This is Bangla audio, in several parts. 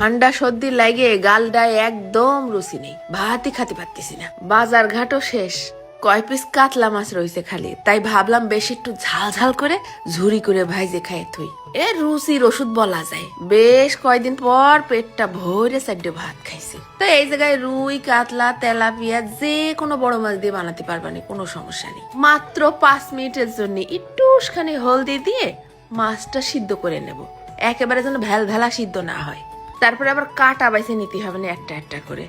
ঠান্ডা সর্দি লাগে গালটায় একদম রুচি নেই, ভাতই খাতে পারতেছি না। বাজার ঘাটও শেষ, কয় পিস কাতলা মাছ রয়েছে খালি, তাই ভাবলাম বেশ একটু ঝাল ঝাল করে ঝুরি করে ভাইজে খাই থুই। এ রুচির ওষুধ বলা যায়। বেশ কয়দিন পর পেটটা ভরে চারটে ভাত খাইছি। তো এই জায়গায় রুই, কাতলা, তেলাপিয়া যে কোনো বড় মাছ দিয়ে বানাতে পারবানি, কোনো সমস্যা নেই। মাত্র 5 মিনিটের জন্য একটুখানি হলদি দিয়ে মাছটা সিদ্ধ করে নেব, একেবারে যেন ভেলা সিদ্ধ না হয়। তারপরে আবার কাটা বাইছে নিতে হবে না একটা একটা করে।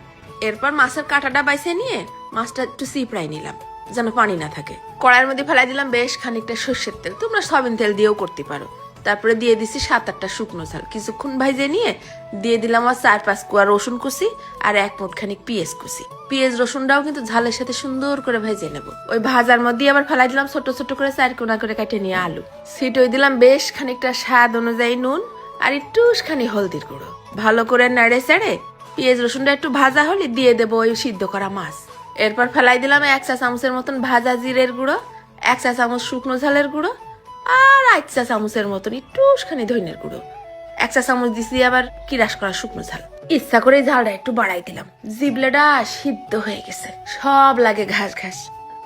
এরপর মাছের কাঁটাটা বাইছে নিয়ে মাছটা একটু চিপড়াই নিলাম যেন পানি না থাকে। কড়াইয়ের মধ্যে ফেলাই দিলাম বেশ খানিকটা সর্ষের তেল, তোমরা সয়াবিন তেল দিয়েও করতে পারো। তারপরে দিয়ে দিছি 7-8টা শুকনো ঝাল, কিছুক্ষণ ভাইজে নিয়ে দিয়ে দিলাম 4-5 কোয়া রসুন কুচি আর 1 মুঠ খানিক পেঁয়াজ কুচি। পেঁয়াজ রসুনটাও কিন্তু ঝালের সাথে সুন্দর করে ভেজে নেব। ওই ভাজার মধ্যে আবার ফেলাই দিলাম ছোট ছোট করে 4 কোনা করে কেটে নিয়ে আলু। ছিটই দিলাম বেশ খানিকটা স্বাদ অনুযায়ী নুন আর একটুখানি হলদির গুঁড়ো। ভালো করে নেড়ে চেড়ে পেঁয়াজ রসুনটা একটু ভাজা হলে দিয়ে দেবো ওই সিদ্ধ করা মাছ। এরপর ফেলাই দিলাম 1 চা চামচের মতন ভাজা জিরের গুঁড়ো, 1 চা চামচ শুকনো ঝালের গুঁড়ো আর 1 চা চামচের মতন একটুখানি ধনিয়ার গুঁড়ো। 1 চা চামচ দিছি আবার কিরাস করা শুকনো ঝাল। ইচ্ছা করে ঝালটা একটু বাড়াই দিলাম, জিবলেটা সিদ্ধ হয়ে গেছে, সব লাগে ঘাস ঘাস।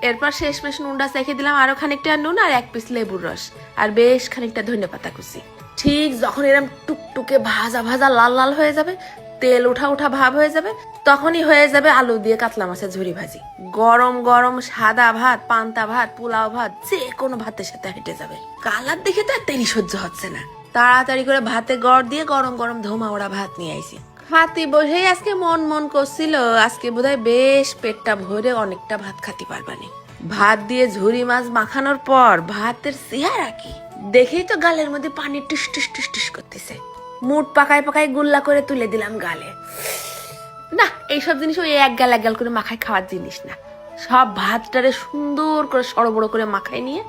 এরপর শেষমেশ নুনটা চেখে দিলাম আরো খানিকটা নুন আর 1 পিস লেবুর রস আর বেশ খানিকটা ধনিয়া পাতা কুচি। ঠিক যখন এরকম টুকটুকে ভাজা ভাজা লাল লাল হয়ে যাবে, তেল উঠা উঠা ভাব হয়ে যাবে, তখনই হয়ে যাবে আলু দিয়ে কাতলা মাছের ঝুরি ভাজি। গরম গরম সাদা ভাত, পান্তা ভাত, পোলাও ভাত, যে কোনো ভাতের সাথে হেঁটে যাবে। কালার দেখে তো আর দেরি সহ্য হচ্ছে না, তাড়াতাড়ি করে ভাতে গড় দিয়ে গরম গরম ধোমা ওড়া ভাত নিয়ে আইছি। খাতি বসেই আজকে মন করছিল আজকে বোধহয় বেশ পেটটা ভরে অনেকটা ভাত খাতে পারবানি। ভাত দিয়ে ঝুরি মাছ মাখানোর পর ভাতের চেহারা কি দেখেই তো গালের মধ্যে পানি টুস টুস টুস টুস করতেছে। মুঠ পাকায় পাকায় গুল্লা করে তুলে দিলাম গালে। না, এইসব জিনিস ওই এক গাল করে মাখায় খাওয়ার জিনিস না। সব ভাতটারে সুন্দর করে সড়বড় করে মাখায় নিয়ে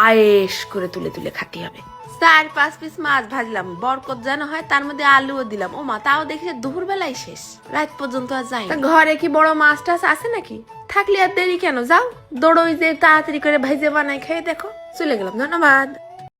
আয়েশ করে তুলে তুলে খাতে হবে। 4-5 পিস মাছ ভাজলাম, বরকত যেন হয়, তার মধ্যে আলুও দিলাম। ও মা, তাও দেখি দুপুর বেলায় শেষ, রাত পর্যন্ত আর যাই। ঘরে কি বড় মাছ টাছ আছে নাকি? থাকলে আর দেরি কেন, যাও দৌড়ই যে তাড়াতাড়ি করে ভাইজে বানাই খেয়ে দেখো। চলে গেলাম, ধন্যবাদ।